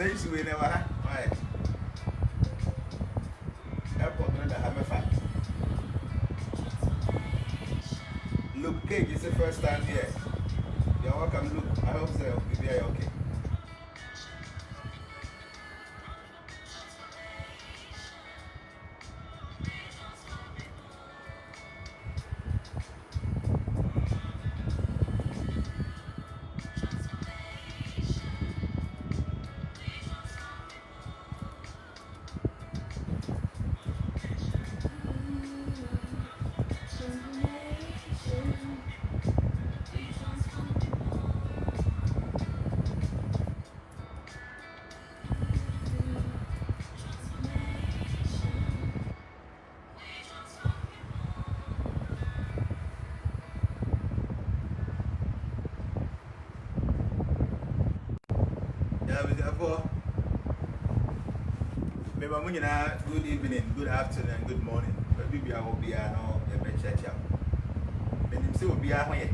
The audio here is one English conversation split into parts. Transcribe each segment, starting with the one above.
Nice we never had. Why? Airport no da have me fat. Look, Cake is the first time here. You're welcome, look. I hope so. You'll be okay. Therefore, maybe good evening, good afternoon, good morning. Maybe I will be a church. Then him say will be a way.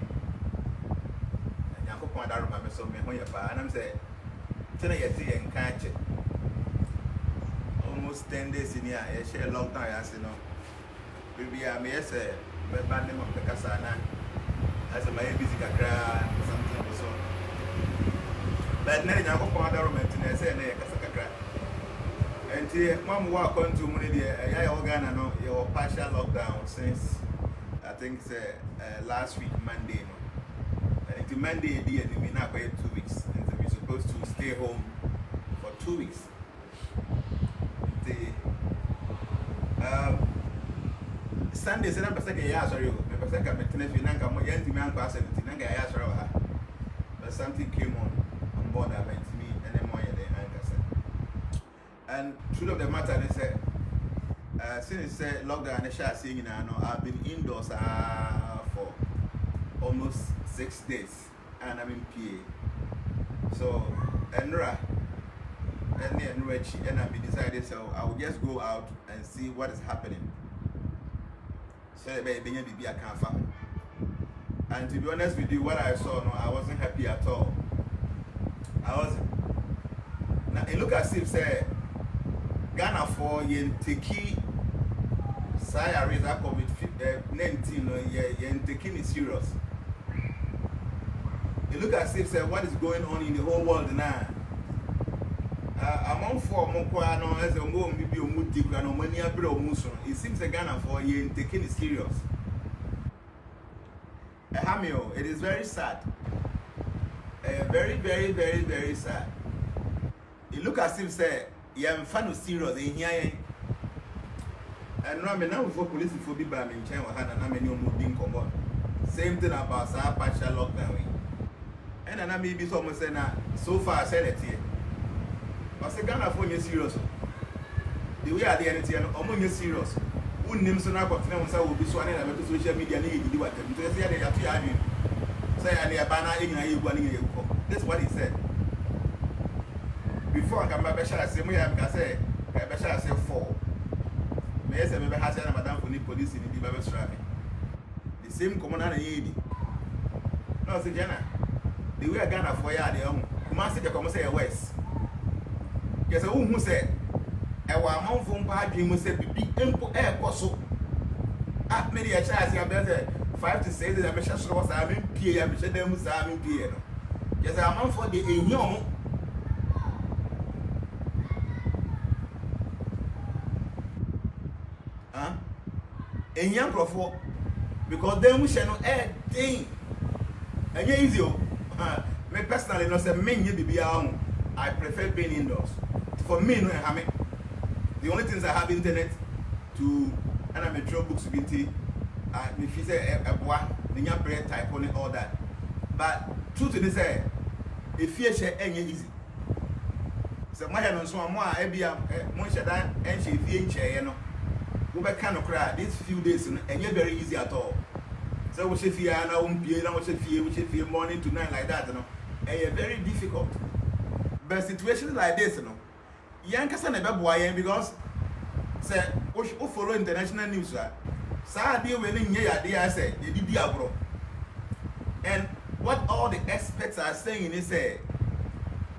And I hope I don't remember so many and I'm saying, tonight you see and catch it. Almost 10 days in here, I share lockdown, as you know. Maybe I may say, but bad name of the Casana as a my busy cry something or so. But now I hope I don't remember to say, and here, Mom walk on to money. I organ your partial lockdown since I think last week, Monday. And it's Monday, and we now wait 2 weeks. And we're supposed to stay home for 2 weeks. Sunday, I'm a second year, sorry, I'm second but something came on board that went to me, and then more than and truth of the matter is since lockdown and shall saying I've been indoors for almost 6 days and I'm in PA. So Enra and I decided so I will just go out and see what is happening. So baby I can't find. And to be honest with you, what I saw, I wasn't happy at all. I wasn't. Now it look as if Ghana for Yenteki Saya raise up COVID-19 Yenteki is serious. It look as if what is going on in the whole world now. Among four Mokwano as a more maybe Mutikano money it seems Ghana for Yenteki is serious. Hamio, it is very sad. Very, very, very, very sad. It look as if I'm fan of serious in here. And now before police for be by me in China and I'm moving common. Same thing about our partial lockdown. And I may be someone saying so far I said it here. But say Ghana for you serious. The way I did it, among you serious. Who names so now confidence will be sworn in social media need to do what them to say they have to argue. Say I near banner in that's what he said. Before I come back, I say, I say 4. May I say, maybe I say, Madame for the police in the Bible striving. The same common and no, say, Jenna, the way I got for ya, the master come say West. Yes, a woman said, I want a month from party, must say, be impo air coso. Ah, many a child, I better 5 to 6 days, I'm sure was I'm in PA, I'm sure them was I'm in PA. Yes, I'm on for the young. And young profile because then we shall not add thing. And easy. Me personally, not say many be I prefer being indoors. For me, no, I mean, the only things I have internet to and I'm a draw books to be if you say a boy, the young bread type on it, all that. But truth to this, if you share any easy. So my hand on so more, I be a more shada and she feel chair, we kind of cry these few days and you're very easy at all. So we should feel now, we should feel morning to night like that, and it's very difficult. But situations like this, young person never boy because say we follow international news, right? So deal when in here, I say they did the and what all the experts are saying is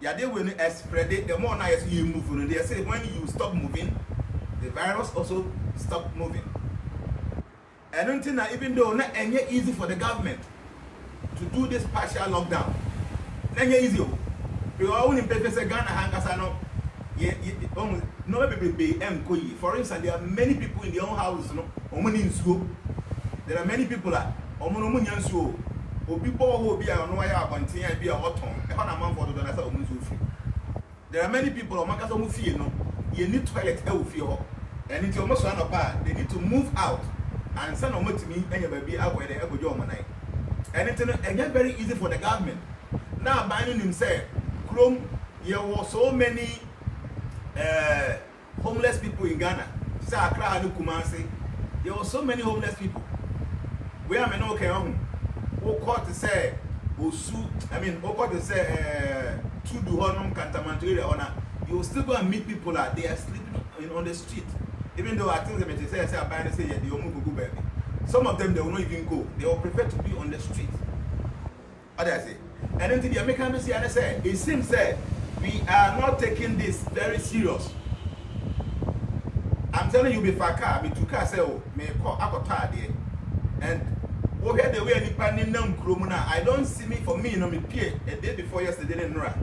Yeah, they will spread it. The more now you move, they say when you stop moving, the virus also stop moving. And until now, even though not any easy for the government to do this partial lockdown, not easy. Because only people say Ghana hankasano. No be MKOI. For instance, there are many people in their own houses, no, in school. There are many people that omun school. People who be on wire continue be a hot tone. There are many people on Makaso feel no, you need toilet feel. And it's almost one apart. They need to move out and send them to me and your baby out where they ever go on night. And it's again very easy for the government. Now binding himself, Chrome, there were so many homeless people in Ghana. Accra and Kumasi. There were so many homeless people. We are no okay on. Who caught to say Osu, who caught to say Tudu Honum Cantamanturia honor. You will still go and meet people that they are sleeping on the street. Even though I think they say they will go baby. Some of them they will not even go. They will prefer to be on the street. What do I say? And then the Americans say it seems that we are not taking this very serious. I'm telling you, before car, me to car say, oh, me call akota there, and we had the way any panning them kromuna. I don't see me for me, no me pay a day before yesterday in Nora.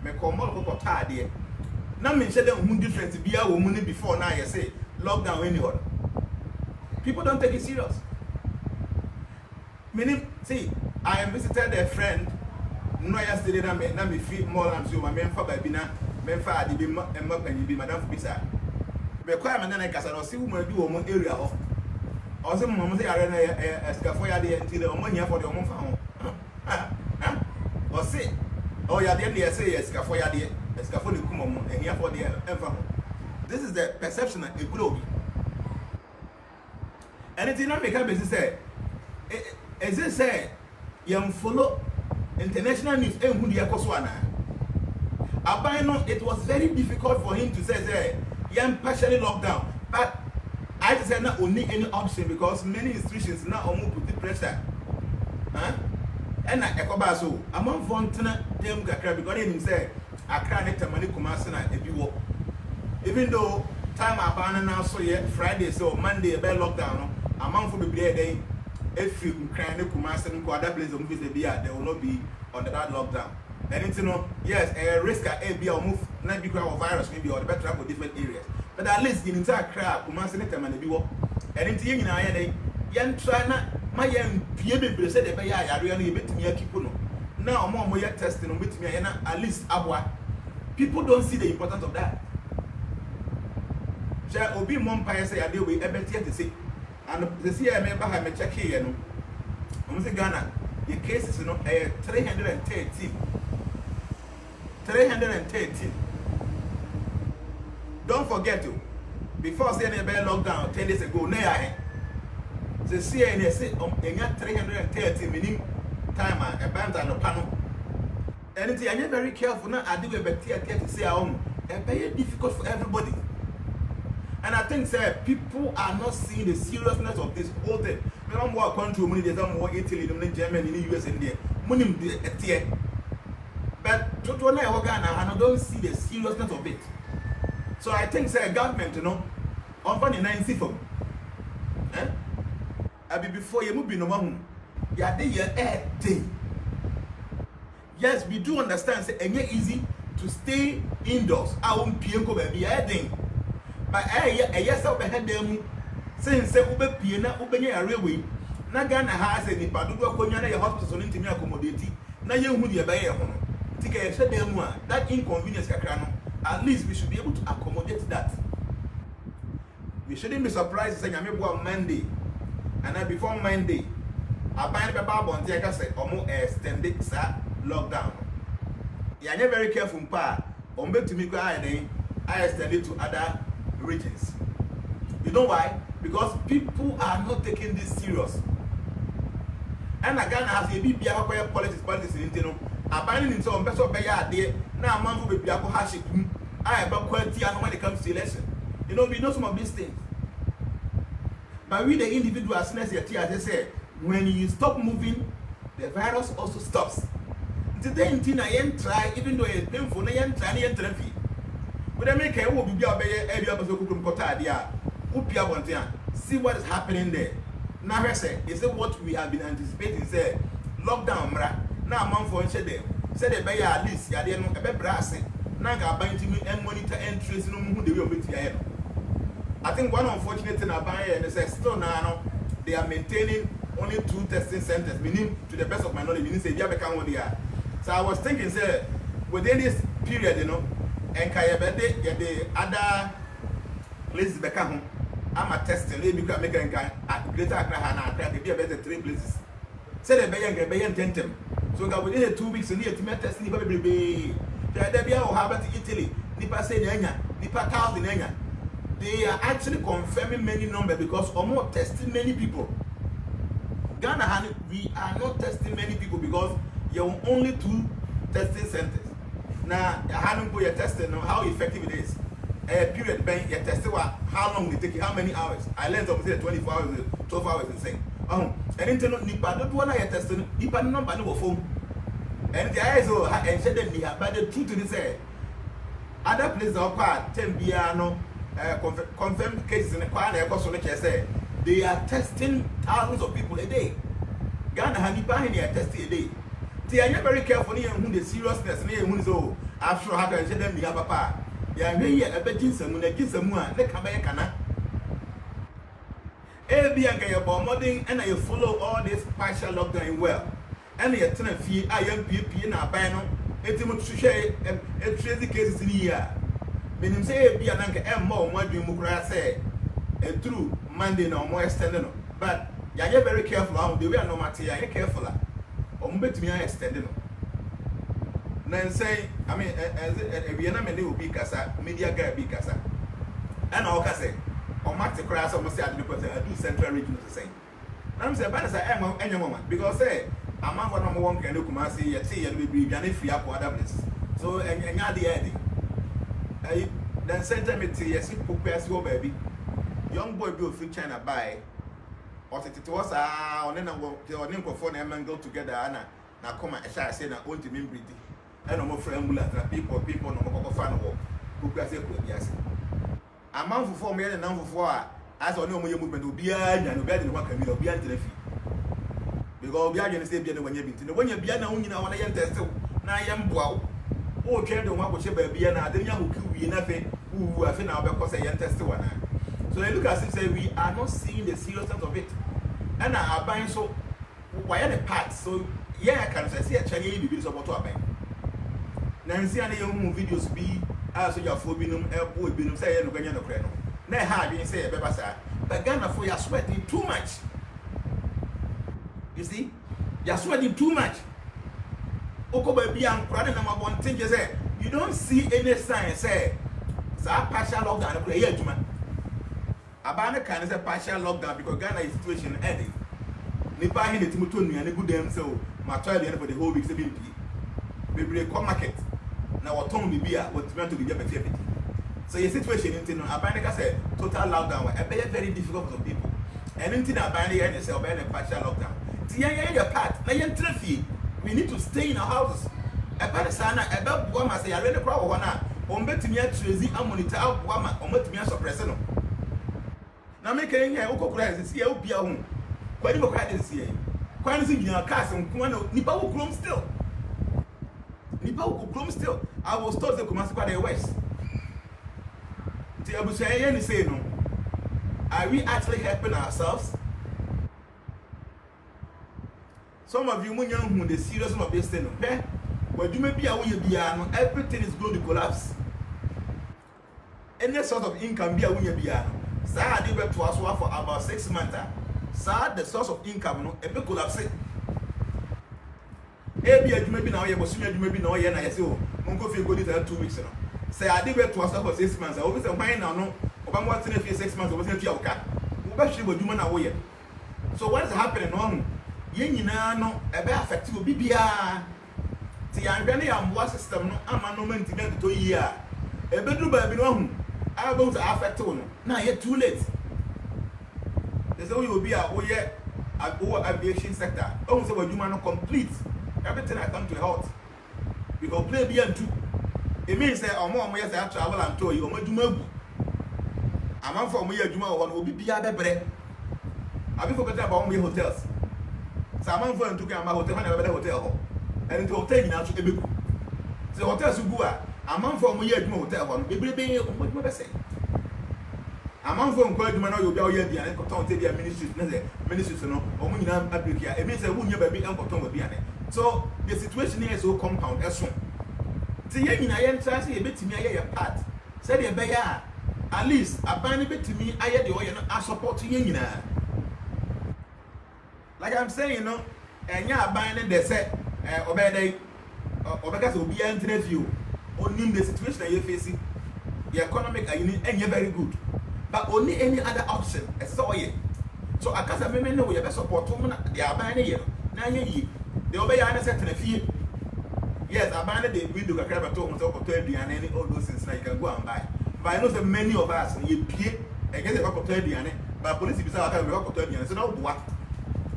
Me call more akota there. Now me share them who different to be a woman before now. You say lockdown anyone. People don't take it serious. Meaning, see, I visited a friend. No, yesterday, na me feel more than so. My men for Babina, men for the be Madame Fubisa. Me call my nana casa. No, see who may do on area of. Also, Mamma say I ran a scaffold there until the money for the woman found. Or say, oh, yeah, then they say a scaffold there, a scaffold come on, and here for the infant. This is the perception of a globe. And it's not make a business say, as they say, young follow. International news and who the Akoswana. Abino, it was very difficult for him to say, "Young partially locked down." But I just said not only any option because many institutions now almost put the pressure. And I Ekobaso, among Fontana, them Kakra, because he said, I can't take money Kumasana if you walk. Even though time Abana now so yet Friday, so Monday, a bad lockdown, among for the day. If you can Kumasi and other places of visit they will not be under that lockdown. And it's yes, a risk at be or move not because of virus maybe or the better for different areas. But at least the entire crowd Kumasi and the be and it's in I young China, my young PB said the I really bit me a people. Now more yet testing with me at least abwa. People don't see the importance of that. Shall be one pie say I deal with a better to say. And the see I remember I check here, no. I'm saying Ghana, the cases, 313. 313. Don't forget to, before saying a bad lockdown 10 days ago, the CNN said, 330 minimum time, a band and a panel. And it's very careful now. I do a better to say, it's very difficult for everybody. And I think sir, people are not seeing the seriousness of this whole thing. We don't more country, money, there's more Italy, Germany, in the US, and there. Money, but to I don't see the seriousness of it. So I think sir, government, on 29th of I be before you move in the one. Yeah, they are day. Yes, we do understand, say, and yet easy to stay indoors. I won't be able to be adding. But yes, I'll be had them since Ube Piena, Ubenya Railway. Nagana has any Paduka Konya hospital into me accommodate. Now you would be a buyer. Take a shut them one. That inconvenience, at least we should be able to accommodate that. We shouldn't be surprised saying I'm on Monday. And then before Monday, I find the Bible on the say, almost extended lockdown. You are very careful, Pa. On bet to me, I extend it to other regions. You know why? Because people are not taking this serious. And again, as a BBA politics in Intino, abandoning himself on better day. Now, a man will be a haship. I have about quality and when it comes to election. We know some of these things. But we, the individual, as they say, when you stop moving, the virus also stops. Today in Tina yen try, even though it's painful, na yen try yen therapy. But I make a will be every episode of Kotadia. Upia Bontia. See what is happening there. Now I say, is it what we have been anticipating? Say lockdown, mra. Now a month for each day. Say they buy at least ya didn't a brass. Now I buy to me and monitor entries no who they will meet here. I think one unfortunate thing about it is that still now they are maintaining only 2 testing centers, meaning to the best of my knowledge, meaning say they become what they are. So I was thinking, say, within this period, you know, and Kayabede, get the other places become I'm a testing, maybe can make a greater Accra, and be a better 3 places. Say the Bayan Tentem. So within 2 weeks, you need to make testing, baby. There be our habit Italy, Nipa say Nanya, Nipa 1,000 Nanya. They are actually confirming many numbers because or more testing many people. Ghana, we are not testing many people because you have only 2 testing centers. Now, you're testing how effective it is. Period, bank, you're testing how long it take, how many hours. I learned to say 24 hours, 12 hours insane. And internet Nipa, don't want to testing Nipa number no phone. And the eyes and said that they have but the truth to say. Other places are part, 10 piano, confirmed cases in the choir, say they are testing thousands of people a day. Ghana and Nipa they are testing a day. They are very careful here who the seriousness near who so I'm sure how can say them the papa. They are here a betting some when they kiss someone, they come back cana. Bianca your modding and I follow all this partial lockdown well. And you turn a fee, I am PP in our banner, it's much to share a crazy cases in the year. Meaning say Bianca and more what you mukra say. A true Monday no more extended. But you are very careful how they were no matter, you are careful. Bet me I extended. Then say, I mean, as a Vienna will be Casa, media guy be Casa. And all Casa, or Max Crass almost said because I do central region the same. I'm saying, but I am any moment because say, I'm not one can look my say, say, and we be an if you have other places. So, and you're the idea. Then send me to yes, you baby. Young boy go free China buy. Or it was on the phone and go together. Anna, now come and I say, I want to be pretty. And I'm afraid people no more fan walk. Who can say, yes. A month for 4 million and number 4. As I know, your movement will be and better than what can be beyond the fee. Because we are going to stay when you've been when you're beyond only now when I am tested. Now I am wow. Oh, can't do what should be and I didn't who could be nothing who I think now because I am tested one. So they look as if say we are not seeing the seriousness of it. And I are buying so why are the parts? So yeah, I can say a Chinese videos about what I now see any young videos be as your phobinum, elbow, binum, say, and Ganya no crano. Now, how you say a bebasa, but Ghana for you are sweating too much. You see, you are sweating too much. Oko baby, I'm proud number 1 thing you say, you don't see any sign say, so I partial lockdown to play here, man. Abana can say partial lockdown because Ghana is situation ending. Nipa hin the Timotoni and a good damn so my child for the whole week 7p. We come market. Now what Tom be beer what meant to be a 50. So your situation in Abana said total lockdown a very difficult for some people. And in Abana and yourself and a partial lockdown. Tia your part, now you're trophy. We need to stay in our houses. About Sana, about Guama say I read the crowd one on betting yet Tracy and monitor out Guama on what me as a president. Now make a Oko crisis here, be a home. Quite a crisis here. Quite a in your cast and Nipa will chrome still. Nipa will chrome still. I was told the Kumasi by the West. I will say, any say no. Are we actually helping ourselves? Some of you, when you're the seriousness of this thing, okay? But you may be away, everything is going to collapse. Any sort of income be away, Sir, I did to us for about 6 months. Sir, the source of income, no, a bit collapse. Maybe you may be now, you may be now, and I say, Uncle, if you go there 2 weeks. Say, I did to us for 6 months. I always say, why now? No, I'm watching if 6 months, I was in your car. Who actually would you away? So, what is happening on? You know, a bad affect you, BBR. See, I'm very am system, no, I'm no man to a year. A bedroom by being I want to affect on. Now you're too late. There's only will be a aviation sector. Almost what you man complete. Everything I come to a halt. because play be and two. It means that more yes I travel and toy or madumagu. A man from me a juma one will be other bread. Have you forgotten about me hotels? Someone for to get my hotel and a hotel and to obtain out to the book. The hotels who go a man from me a hotel one, be what I say. A man from Quadman, you'll be all year and content their ministries, no, or when you have Africa, it means a woman baby and content will be on it. So the situation here is so compound as soon. See, I am trying a bit to me, I part. Said a bear, at least a band bit to me, I had the oil, I support you. Like I'm saying, you know, and yeah, buying they said, obey, or because will be an interview, only the situation you're facing, the economic and you're very good. But only any other option, so yeah. So I can't remember no way best support woman, they are buying here. Now ye, they obey an set in a fee. Yes, I banned the window, I grab a token of 30 and any all those things like I can go and buy. But I know that many of us, you pay against the rock of 30 and but police beside the rock of 30 and so no what.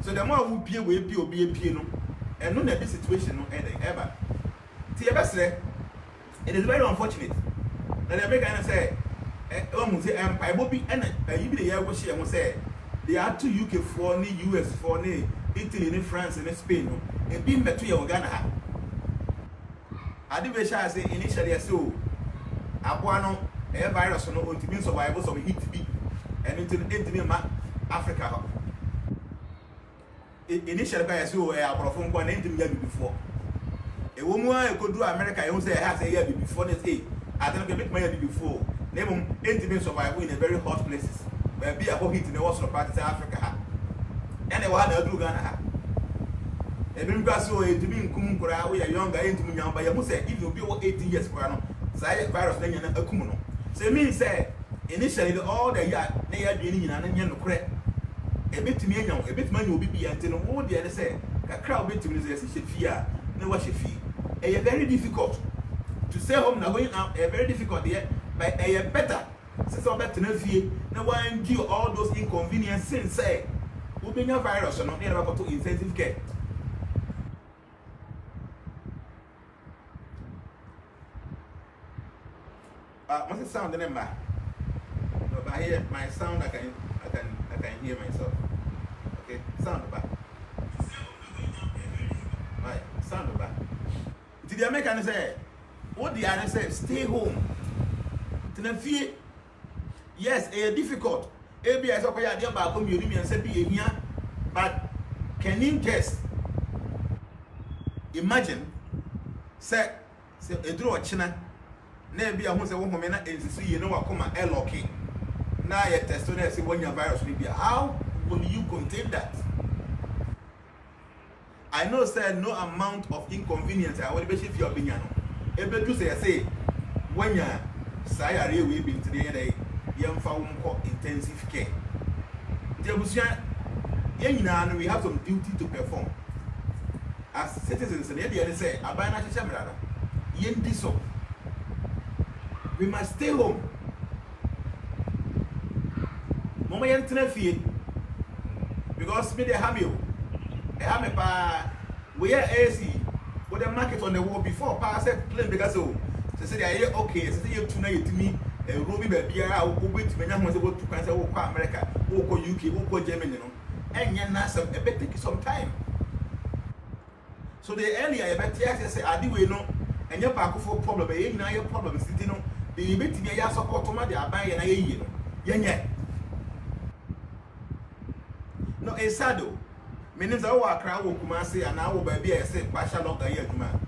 So the more we pay, we pay or be a piano, and none of this situation no ever. See, it is very unfortunate. Now the American say, I will be and you be the year was she say there are 2 UK for ni US for ni Italy ni France and Spain and being better to Ghana. I did wish I say initially so Abuano a virus no to be survivors of heat be and into Africa. Initially by so a from one into before. A woman could do America, I say has a year before this day. I don't get my before. Name intimate survival in a very hot places. Where be a whole heat in the Western part of Africa. And the one I do Ghana. A bring so to be in Kumukura, we are younger into me, but you must say if you be 18 years for an virus, then you're a Kumuno. So means say initially all the year they are doing and you know correct. A bit to me, a bit money will be until all the other say a crowd bit to me is a fear, no what she feel. A very difficult to stay home now going out, a very difficult there. But a better since all that to know fear, no one do all those inconveniences say, will be no virus or not near about to intensive care. What's the sound in the back? No, but I hear my sound, I can hear myself. Okay, sound back. Right, sound back. Did the American say, what the other say, stay home? Yes, it's difficult. ABS okay, I didn't back community and say be here, but can you just imagine? Say a draw China. Maybe I want to say woman and see you know what come and LOK. Now you test to see when your virus will be. How will you contain that? I know say no amount of inconvenience. I will be if you are being able to say when you say we been today, young found intensive care. We have some duty to perform as citizens. And they say, Abana Chamrada, Yendiso. We must stay home. Mama Yantina because me they have you. We are AC with the market on the wall before pass plane because so say they are okay. Say you tonight to me. Ruby baby, I will wait to many ones about to cancel America, or UK, or Germany, and yan NASA, a bit take some time. So the earlier I bet yes, say, I do know, and your pack for problem, now your problem is, you know, the bit to be a support to my buying a year. Yan. No, a saddle. Means our crowd will come and say, and I will be a say, partial of the year to man.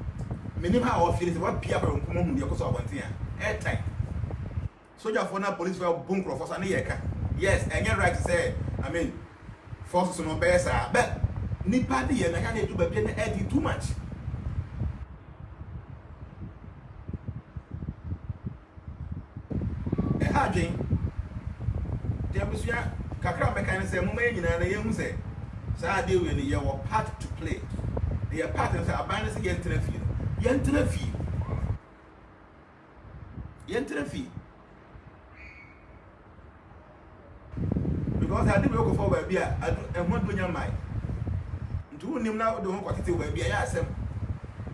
Meaning how I feel is what Pierre will come on the course of 1 year. Airtime. Soldier for now, police for bunker for Saniaka. Yes, and you're right to say, I mean, forces no better, but Nipadi and I can't do but adding too much. A harding, there was your Kakra mechanic say, Mumayan and a young say, so I deal with your part to play. They are partners are banners against the field. Yentra because I didn't work for baby, I want to your mind. Do him now, don't want to baby. I ask him.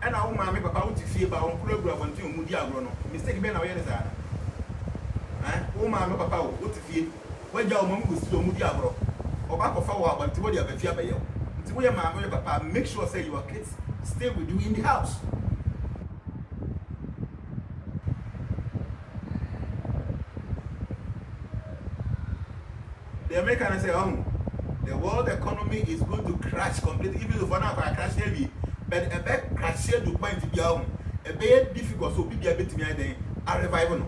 and I want my papa out to feel about program until Moody Agrono. Mistake Ben away. Oh, my papa, what to feel when your mom goes to Moody Agro or back of our but to what you have a fear by you. To where my papa make sure say your kids stay with you in the house. The American say, the world economy is going to crash completely, even if one of our crash heavy, but a back crash here to point to be a very difficult, so be a bit me a revival.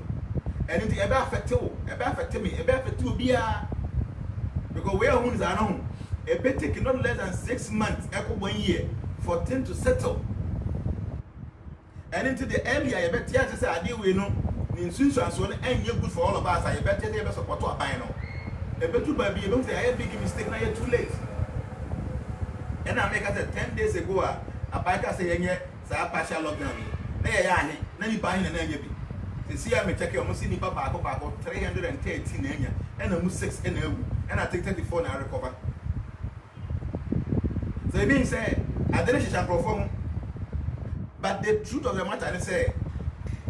And it ever affect me, ever affect you, be a because we are homes are known. A bit taking not less than 6 months, echo 1 year, for things to settle. And into the earlier, I bet yes, I deal with no insurance, and you're good for all of us. I bet they have support to a final. A bit too bad, don't say I have big mistake, now you're too late. And I make us 10 days ago, a biker saying, yes, I partial lockdown. There I am, then you buy an energy. The see, I may check your Musini Papa 313 and almost 6 and I take 34 and I recover. So it means, I didn't shall perform. But the truth of the matter is,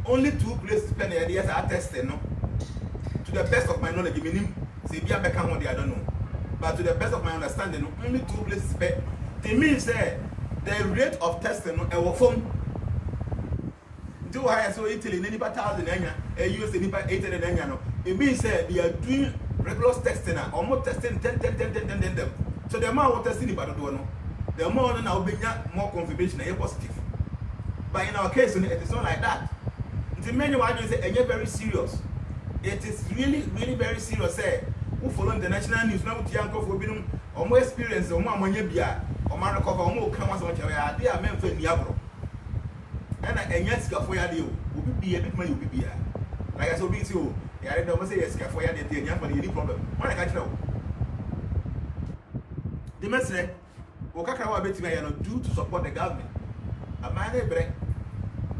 only 2 places spend the ideas are tested, no? To the best of my knowledge, meaning. I don't know. But to the best of my understanding, only 2 places spent. It means the rate of testing our phone. Do I so Italy, any 1,000 a US any 800. It means they are doing regular testing, almost testing 10. So the amount of testing about the more now being more confirmation and positive. But in our case, it is not like that. The many one say very serious. It is really very serious. Who follow the national news now with Yanko for being or more experience or more money beer or man recover or more come as much they are meant for Niabro. And yes, for deal will be a bit money will be beer. Like I saw be you, I don't say yes, for your any problem. When I catch know. The message Okakawa bet me do to support the government. A man break.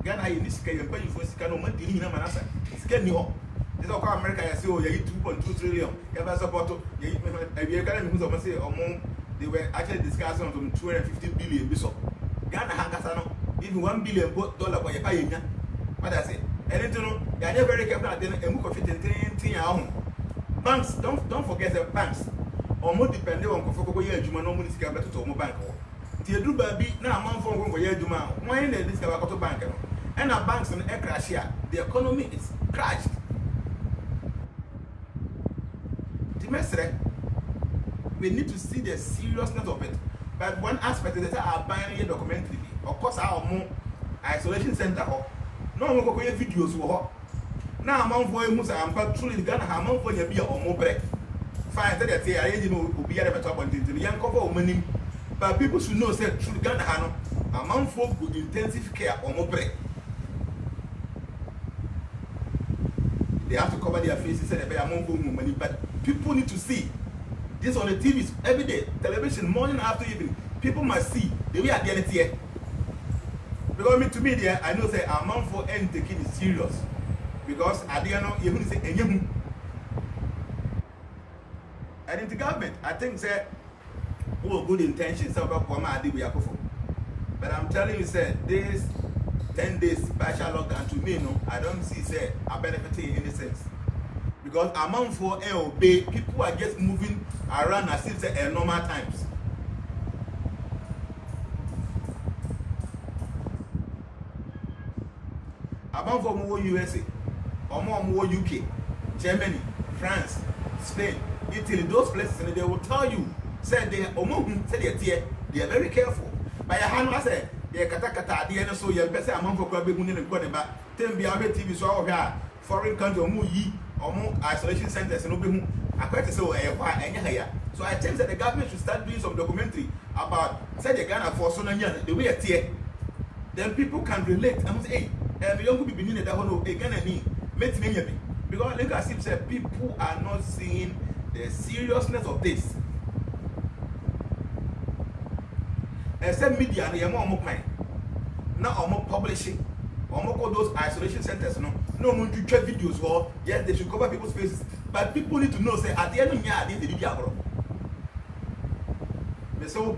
Ghana in this case, and pay for Scano money in Manasa. It's getting you. This is how America has 2.2 trillion. Ever support you can say they were actually discussing on 250 billion. Ghana Hankasano, even $1 billion for your paying. What I say, and you know, they are very careful at the book of it. Banks, don't forget the banks. Almost depending on Kofoko Juma, no money is to Tomo Bank. The do baby now, a month for Juma, when they discover to bank. And our banks and air crash here, the economy is crashed. We need to see the seriousness of it. But one aspect is that our buying a documentary. Of course, our more isolation center. No one will videos. Now, among for Musa, I'm truly gonna have more for your beer or more break. Fine, that I will be at the top until the young couple of money. But people should know, say, truly gonna have among folk with intensive care or more break. They have to cover their faces and they are more money, but people need to see this on the TVs every day, television, morning after evening. People must see the way I get it here. Because to me, there, I know say amount for end taking is serious. Because I didn't know even say anything. And in the government, I think say good intentions about Kwama Adibu. But I'm telling you, say this 10 days partial lockdown to me, no, I don't see say a benefit in any sense. Because amount for LB, people are just moving around as if say normal times. Amount for more USA, or more UK, Germany, France, Spain, Italy, those places, and they will tell you, say they are very careful. By a hand, I say, they katakata, the end so your best amount for club money and going back. Then be our TV so foreign country or more or more isolation centers and open. I quite so a so I think that the government should start doing some documentary about say the Ghana for so the way it's here. Then people can relate and say, hey, we don't be beginning that one again and me. Because like I said, people are not seeing the seriousness of this. Except media and more pine. Now more publishing. Or more those isolation centers, no one to check videos or yes, they should cover people's faces. But people need to know say at the end of the year, they did the so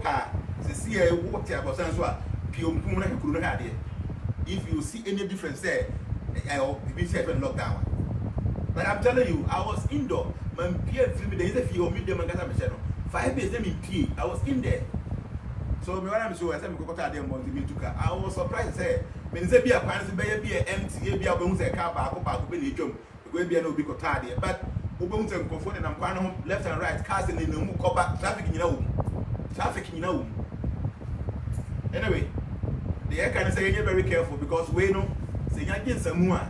see what about if you see any difference there, I'll be safe and lockdown. But I'm telling you, I was indoor. My peer filmed the interview with them and got a channel. 5 days them in P. I was in there. So when I'm sure I said I was surprised. Say, when they be a pan, be a empty, be a bones a car park, be a jump, will be an ubiquitarian. But Ubuntu and Kofon and I'm home left and right, casting in the Mukoba, traffic in your traffic in your Anyway, the air can say you're very careful because we know, say, I get some more.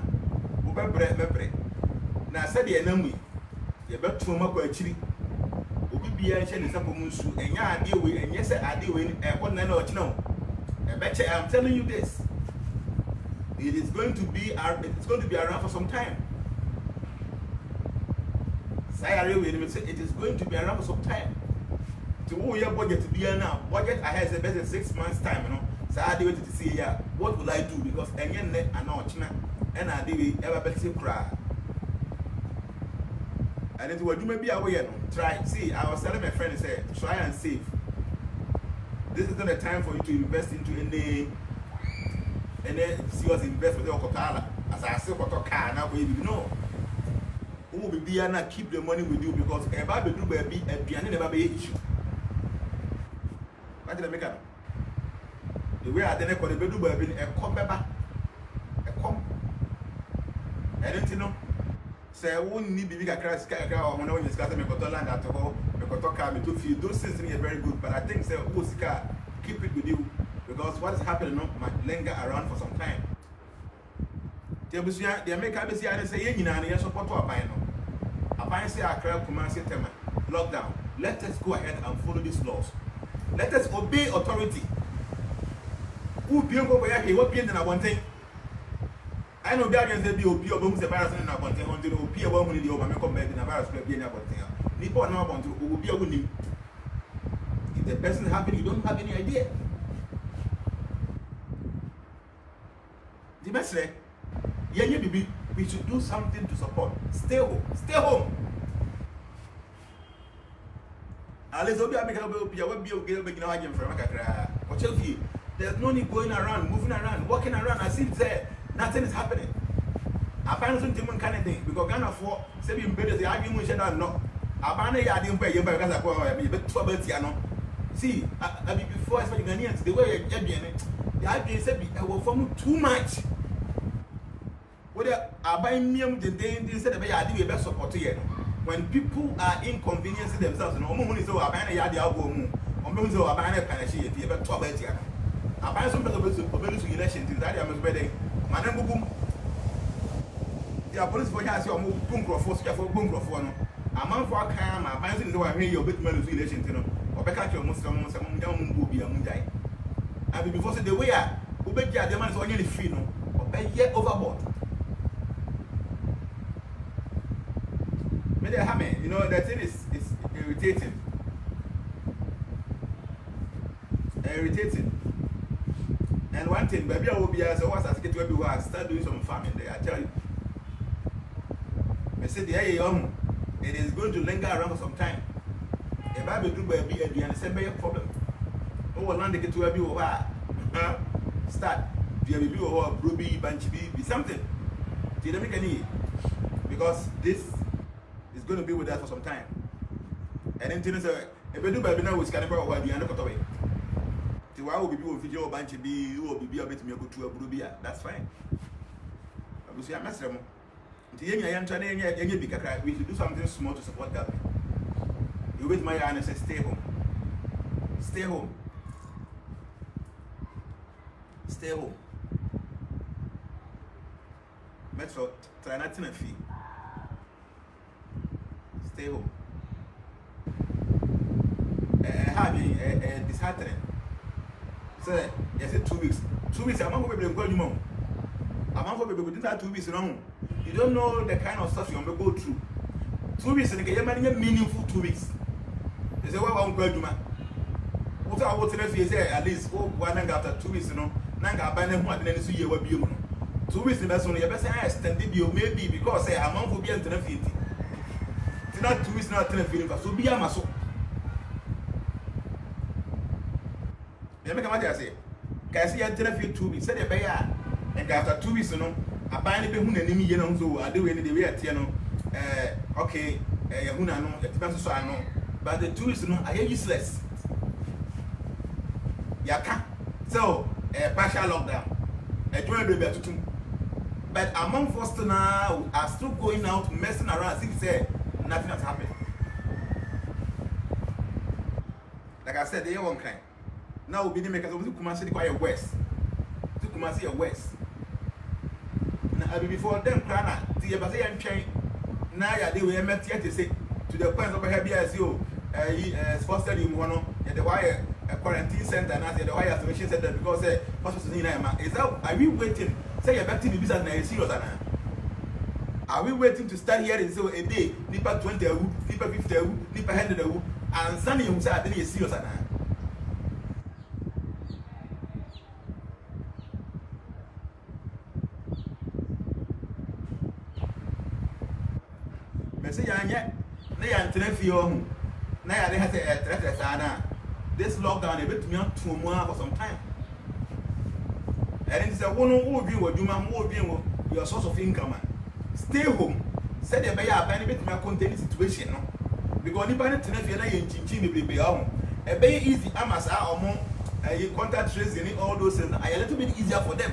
Uber. Now, I said the enemy, you're better to make a chili. Ubi be a chain is a musu, and ya deal with, and yes, I deal with a 1 9 or no. I bet you I'm telling you this. It is going to be around for some time. It is going to be around for some time. To all your budget to be now, budget I have better than 6 months' time, you know. So I do it to see what will I do because again I know China and I did ever better cry. And it will do maybe away try. See, I was telling my friend, say, try and save. This is not a time for you to invest into any serious investment or Kotala. As I say, car now, you know. Who will be here now keep the money with you because if I do baby and piano never be issue. What did I make up? The way I didn't call the bedroom baby a come back. A come. I didn't know. Say, I won't need to be a crash car when I was got a land at all. To feel those things are very good, but I think say Osika keep it with you because what is happening might linger around for some time. The American say, you know, support to a pine. A pine say, I crowd command system lockdown. Let us go ahead and follow these laws. Let us obey authority. Who be over here? What being in one thing? I know that they be OP or boom the virus in our content until OP a woman in the over come back in a virus being about thing. People now want to be a winning. If the person happy, you don't have any idea. The best say, we should do something to support. Stay home. Stay home. There's no need going around, moving around, walking around as if there nothing is happening. I find something kind of thing because Ghana for saying better the argument should not. I didn't pay you because I but trouble. See, before I speak Ghanaians, the way the idea said I will form too much. Whether I buy me the day instead of I do best support here. When people are inconveniencing themselves, no money so I buy a yard album, or maybe so I buy a panacea, but trouble. I buy some people to election to that I must be Madame Boom. The police for us, your bunker for scaffold bunker for no. A man for a calm, I find the way I hear your bit man relation to know, or back at your Muslim, some young booby and Mundai. I will be forced the way I will bet you the man is only free, no, or pay yet overboard. But hammer, you know, that thing is irritating. Irritating. And one thing, baby, I will be as I was as get everywhere, I start doing some farming there, I tell you. I said, it is going to linger around for some time. If I do baby, and the same problem. Oh, land get to a view of start. Do you have a view of Ruby, Banchi, be something? Do you make any? Because this is going to be with us for some time. And then, if I do baby now, it's kind of what we are not away. I will be with video bunch of you will be a bit to a Brubia. That's fine. I will see a master. We should do something small to support that. You with my hand and say, stay home. Stay home. Stay home. Metro, try not to fee. Stay home. Having a disheartening. Say, yes, 2 weeks. 2 weeks, I'm not going to go anymore. I'm not going to be within that 2 weeks long. You don't know the kind of stuff you're going to go through. 2 weeks, and you get meaningful 2 weeks. They say, well, I'm going to do what I want to say at least 1 after 2 weeks, you know. Nanga abandon more than any year will be 2 weeks in that's only your best extended you maybe because say I'm on for being 10 it's not 2 weeks, not 10 feeling, so be a muscle. They make a matter say, Can see enter few 2 weeks. Said the bear, and after 2 weeks, no, a binding be who enemy, you know, so I do any the way at Tiano. Okay, Yahuna, no, it depends so I know. But the 2 weeks, no, I are useless. Yaka. So, partial lockdown. A joint baby to 2. But among us now are still going out messing around as if say nothing has happened. Like I said, they won't kind. Now we be make us to Kumasi quite west. To Kumasi west. Now before them crana, the Abazay and chain. Now they were met yet to say to the point of a heavy as you sports stadium one at the wire a quarantine center and as the wire isolation center because hospital is that are we waiting? Say you're back to the business now serious now. Are we waiting to start here and say a day, Nipa 20, Nipa 50, Nipa 100, and Sunday you say I think it's serious now? Say yet, they are telling now they have a this lockdown a bit me on 2 more for some time. And it's a one who will be what you will be your source of income. Stay home. Said the bear benefit my container situation. No, because you benefit in Chinchin be home. A very easy Amasa or more contact tracing all those things. I a little bit easier for them.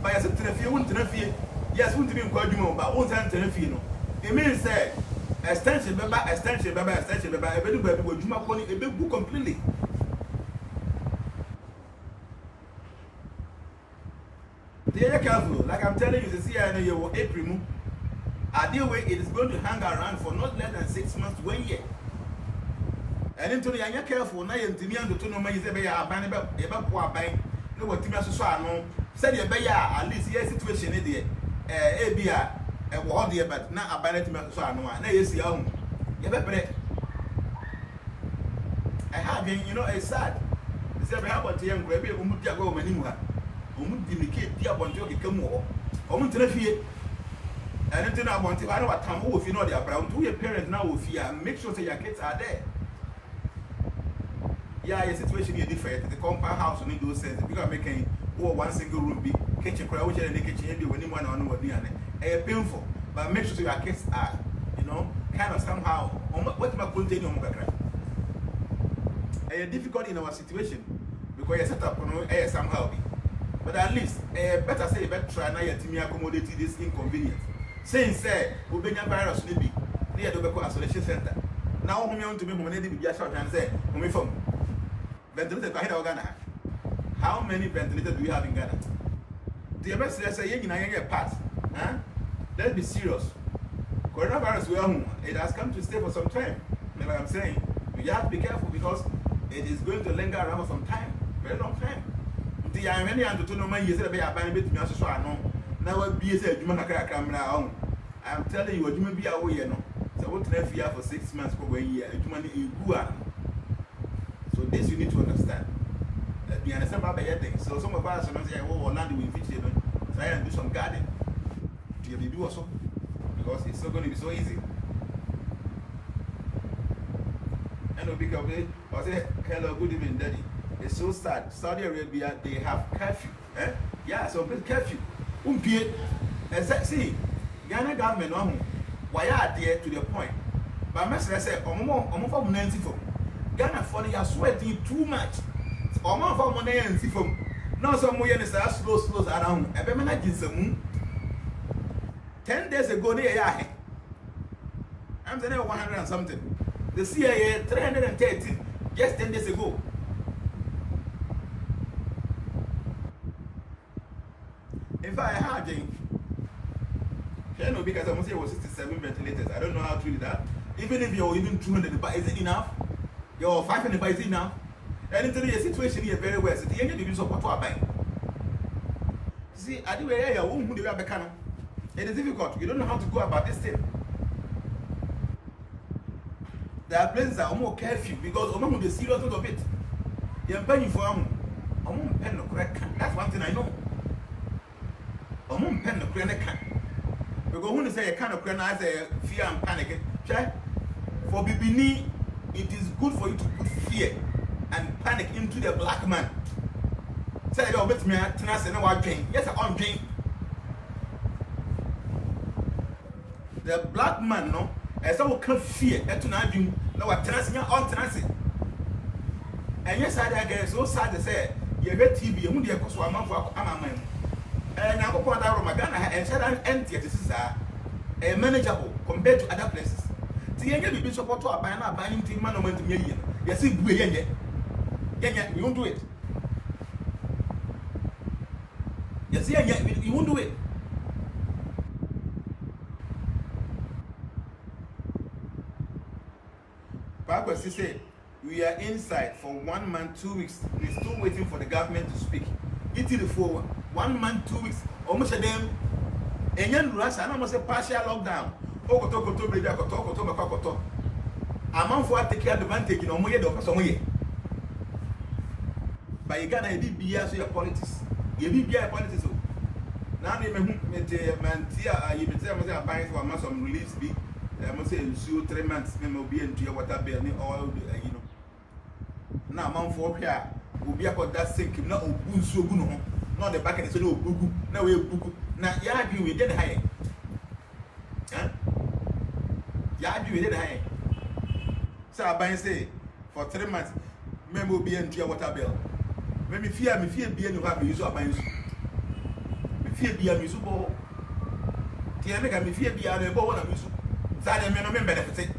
But I said to the few, won't interfere. Yes, won't be quite you, but won't interfere. It means say extension, extension, extension, a very baby with Juma Pony, a big book completely. They are careful, like I'm telling you, the CIA you will April. Ideal way it is going to hang around for not less than 6 months, 1 year. And into the young careful, now you to know my Isabella, about buying, no what Timas Sano said, you bear at least your situation in the ABR. And what dear, but now I to my son. Now you see, you better. I have you know, a sad. It's ever happened to young Grabby, who would go anywhere. Who would indicate the one to come more. I want to fear. And then I want to know what time if you know they are brown. To your parents now with fear, make sure that your kids are there. Yeah, your situation is different. The compound house need those sense because making one single room be kitchen cry, which in the kitchen when anyone on what near it. Painful, but make sure your kids are, you know, kind of somehow what my contain on background. Difficult in our situation because you set up on somehow. But at least better say better try now to accommodate this inconvenience. Saying say we be virus maybe near the isolation center. Now we want to be when they be just short and say when from ventilator by Ghana. How many ventilators do we have in Ghana? The MS say you a part. Huh? Let's be serious. Coronavirus it has come to stay for some time. Like I'm saying, we have to be careful because it is going to linger around for some time, very long time. The I am any and to know my years that I been bit me so I know. Now be said you camera. I'm telling you what you may be away, you know. So what if you have for 6 months for 1 year, you money in Guan. So this you need to understand. You understand about the thing. So some of us are say, oh, land will feature try and do some garden. Do you do also? Because it's not going to be so easy. And because I say, hello, good evening, daddy. It's so sad. Saudi Arabia, they have curfew. Yeah, so curfew. See, Ghana government, why are they to the point? But I say, I'm from Nancy from Ghana for they are sweating too much. I'm from Nancy from now some way is slow around. I remember 10 days ago, they are. I'm saying 100 and something. The CIA 313 just 10 days ago. In fact, I had because I must say it was 67 ventilators. I don't know how to do that. Even if you're even 200, but is it enough? You're 500, but is it enough? And into the situation here very well. So the end of the support to buy. See, I do a womb who have the it is difficult. You don't know how to go about this thing. There are places that are more curfew because of the seriousness of it. You're paying for that's one thing I know. Because when you say a kind of crane, I say fear and panic. For Bibini, it is good for you to put fear and panic into the black man. Say you bet me tena se na wa dwen. Yes, on dwen. The black man no, as I will come fear to not do no trans on transit. And yes, I guess so sad to say, you read TV, you won't be a cost one month for a man. And I go point out Magana and said I'm empty. This is a manageable compared to other places. See, you get the support to a buying team man moment million. Yes, we won't do it. Yes, you won't do it. Papa said, we are inside for 1 month, 2 weeks. We're still waiting for the government to speak. It is the forward. 1 month, 2 weeks. Almost a damn. And then Russia, I almost a partial lockdown. Among for take advantage in Omoye or Somoye. But you gotta be your politics. You be politics. Now, you may buying for a some release be. I must say, 3 months, may be into your water bill, or you know. Now, Mount for here will be about that sink, not so good, not the back of the Bugu, no way, Bugu. Now, Yadu, we did high. Yadu, we did high. So I say, for 3 months, may be into your water bill. Maybe fear be in your use of my use. Fear be a musical. Tiana me fear be a bow and a musical. Sad men benefit.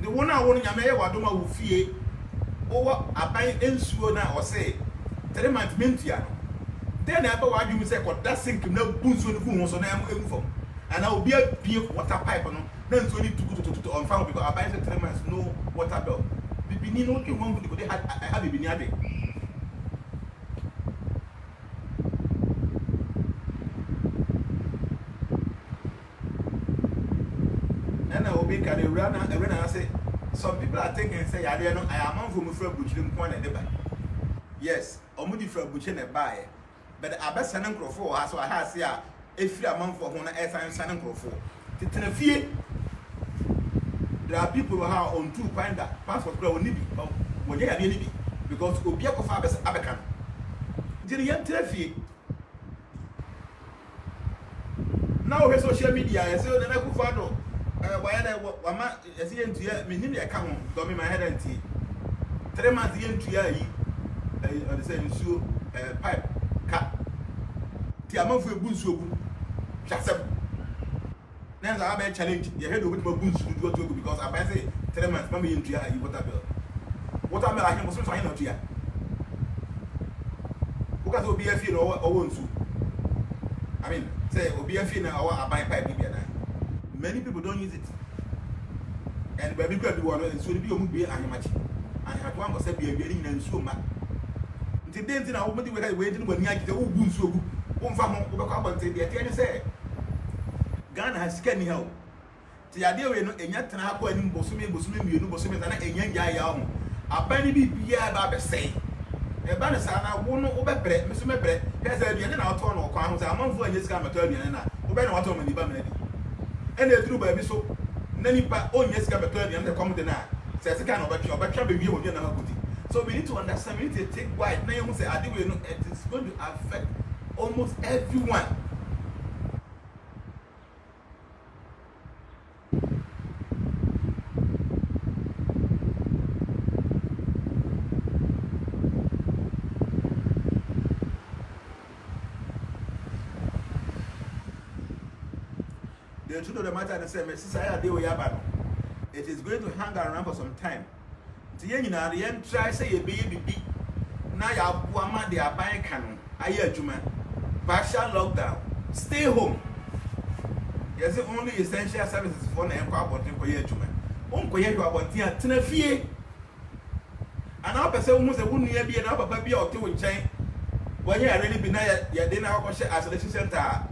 The one I want Yamea Wadoma will fear over a buy ensure now or say 3 months mintia. Then I bought you say, what that sink no boots on the room was on them. And I will be a beer water pipe on then so need to go to unfound because I buy 3 months no water bill. The Benino came home because they have a Binyade. Can you run and say some people are thinking and say I don't know I am from Fred Butching point and deba. Yes, Omudi Fred Butching a buy. But I bet San Crofo, so I have here if you are month for one as I'm San Crofo. There are people who are on 2 find that passport grow nibi, but when they are nibi because Obiako Fabers Abacan. Did you have now with social media, I say that I could follow. Why as he into ya, meaning I come, dummy my head and tea. 3 months into ya, the same shoe, pipe, cut. Tiamon for boots, just up. Now I may challenge your head with my boots to go to because I say 3 months, mommy into ya, you water bill. What I'm like, was so I know to ya. Who can be a feel or won't you? I mean, say, will be a feel now, I buy pipe. Many people don't use it. And baby could be one and so be a movie and much. And had one was a be a wedding and so much. Until then, I won't be waiting when I get the old wound so good. One farm over carbon say, Ghana has scanny help. The idea we know a yet and I in Bosumi, you know, Bosumi, and a young guy. A penny be a barber say. A banner son, I won't know over bread, Mr. Mebre, has a young out on or crowns. I'm on for this Gamatorian and I, over what on the Bamadi. And they threw by so many pa own yes capital and the common says a kind of a baby with your so we need to understand we need to take white now you say I think it is going to affect almost everyone. The truth of the matter is that it is going to hang around for some time. The end try say a baby. Now you have one man they are buying canon. I hear you man. Partial lockdown. Stay home. Yes, the only essential services for the empire about him for you man. Uncle you about here Tenefie. And now person who say wouldn't be an upper baby or two in chain. When you are really been there, you didn't have a share isolation center.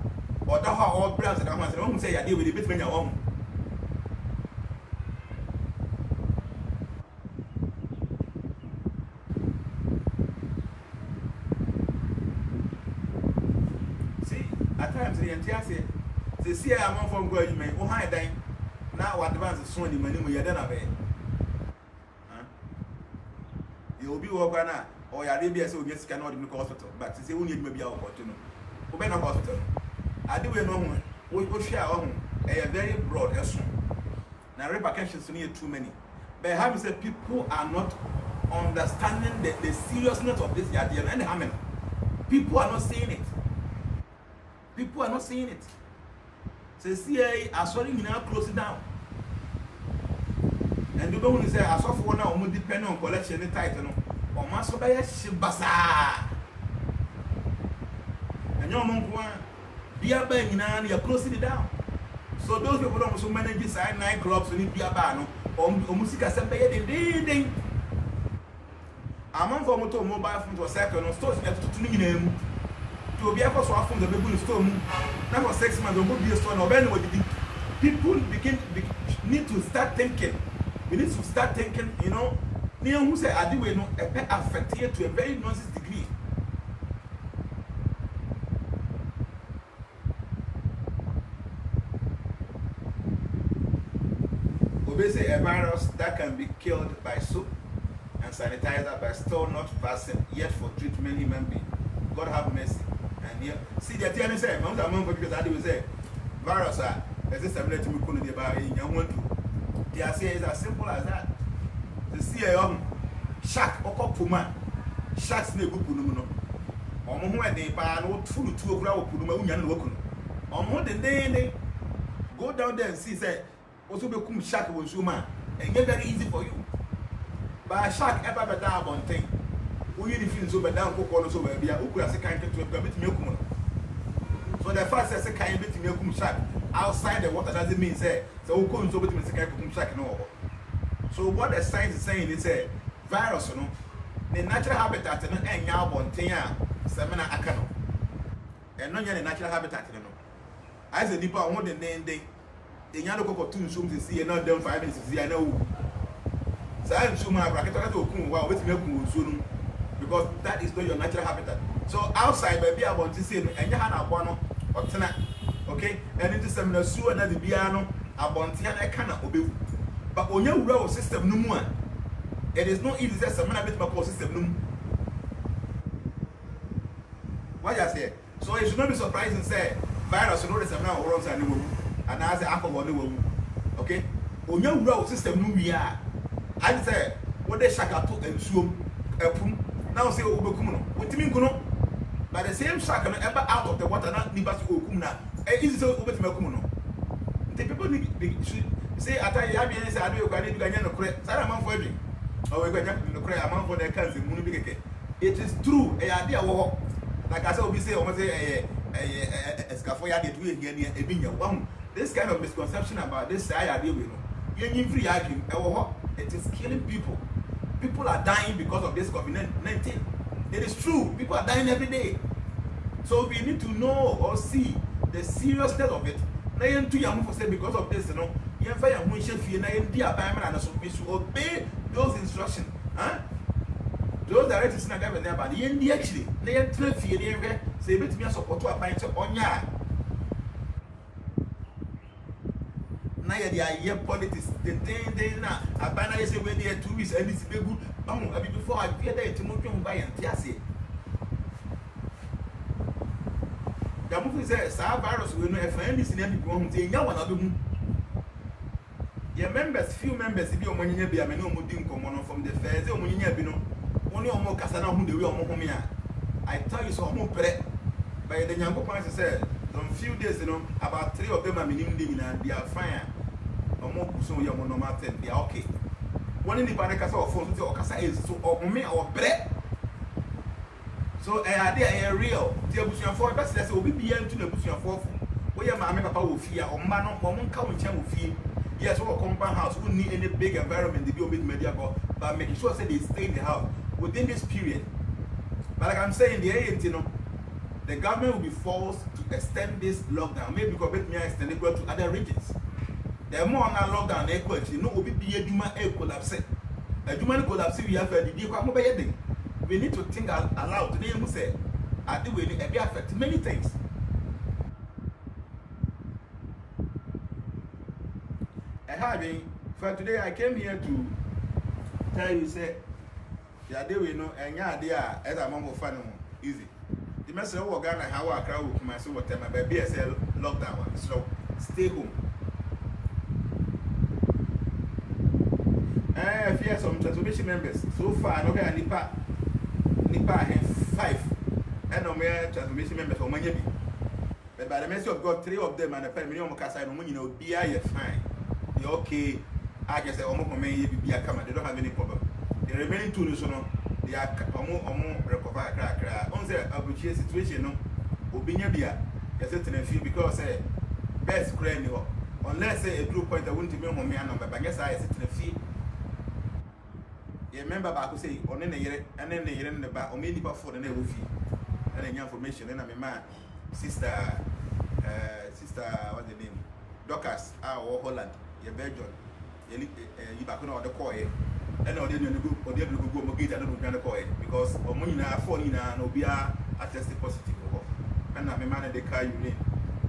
Or that how all brands and I don't say I deal with the bit when you're home. See, at times the entire say, they see I'm from where you may, oh, hi, dying. Now, advance is soon in my name, you're done away. You will be walking or ya be so yes cannot in the hospital, but say we need maybe our continue. Open a hospital. I do know we share a very broad lesson. Now repercussions need too many. But having said people are not understanding the seriousness of this idea and how many people are not seeing it. People are not seeing it. Say CIA are sorry now close it down. And you don't say I saw for now depending on collection the title or master by a shibasa. And your monk one be a bang now you're closing it down. So those people don't also manage this nightclubs and be a ban or music as a day. Among for motor mobile phone to a second or stores to name to be a cost of the baby storm. Now for 6 months, there will be a storm of anyway. People need to start thinking. We need to start thinking, you know. Near who say I do know affected to a very nonsense degree. Obviously, a virus that can be killed by soap and sanitizer, but still not vaccine yet for treatment human being. God have mercy. And here, see the thing I say, Mount Amon because I do say virus are as a similar to me couldn't about in young one. They are saying it's as simple as that. The see a shark or puma, sharks never put or more they buy no full to a crowd put and work or more than they go down there and see say also become shark was human and get very easy for you. But a shark ever better on thing. Who you feel so bad down cook on so baby, who could have a kind of bit milk. So the first as a kind bit milk shark outside the water doesn't mean say so who couldn't so bit milk shark no. So what the science is saying is a virus, you know, the natural habitat and now bon tia seminar akano. And not yet a natural habitat, you know. As a deeper more than they Yanoko two zooms to see another done 5 minutes to see I know. So I'm sure my bracket wow with milk soon because that is not your natural habitat. So outside baby I want to see and you had a one or tonight. Okay, and it is seminar sue another piano about Tiana cannot obey. But on your road system no more. It is not easy to say a bit of system no. What I say? So it should not be surprising say virus you know the seminar runs and as the alcohol the woman. Okay? On your road system no we are. I say what they shaka to and swim now say Obekumno. What do you mean go? But the same shaka ever out of the water not nibas okumna. Is so Obekumno. The people should say at I have been I do Ghanaian correct. Sarah man for drink. Or we're going to cry amount for the country. It is true. A idea war. Like I said, we say almost a scaffold here a binya one. This kind of misconception about this idea we know. You free argument. It is killing people. People are dying because of this COVID-19. It is true. People are dying every day. So we need to know or see the seriousness of it. Because of this, you know. We should obey those instructions. Huh? Those directives not governed there, but the end actually, they are 12 years, say, let me support to a pint on ya. Now, they are here politics, the day now, a banner is away there 2 weeks, and it's very good. Before I get there to move by and Tiasi. The movie says, our virus will know if any scenario won't say, no one of them. Your members, few members, if you're money, be a no mudim common from the fairs, only only more Casana who the real Mohomia. I tell you so more bread. By the young person said, some few days, you know, about 3 of them are living and they are fine. Or more so young no matter, they are okay. One in the Panacasa or phone or Casa is so or me or bread. So I idea a real. The Bush and 4 best will be able to the Bush and 4. Where my papa will fear or man or one count will fear. Yes, our compound house wouldn't need any big environment to be with media, but making sure that they stay in the house within this period. But like I'm saying, you know, the government will be forced to extend this lockdown. Maybe because it may extend it to other regions. The more on that lockdown, you know, will be a Juma collapse. A Juma collapse, we have a day. We need to think aloud. Today, we say, I think we need to affect many things. For today, I came here to tell you, say, The idea we know, and yeah, idea as a mom of fun easy. The message of Ghana, how I crowd with my son, what my baby as a lockdown, so stay home. If you have some transformation members, so far, no, Nipa have 5, and no more transformation members for money. But by the mercy of God, 3 of them and a pen million Casa, no money, no be fine. They're okay. I guess almost may be a come, they don't have any problem. The remaining 2, they are almost recover crack. On the average situation, no, Obinia Bia, a certain few because best grand, unless a true point, I wouldn't be on my number, but I guess I sit in a fee. You remember back to say, on any year, and then they in the back, or maybe before the never fee. And then information, and I'm a man, sister, what's the name? Docas, or Holland, your Belgian, you back on the coy. And all the group or the other group get another coy because Omuna, Fonina, no be attested positive. And I'm a man at the car urine,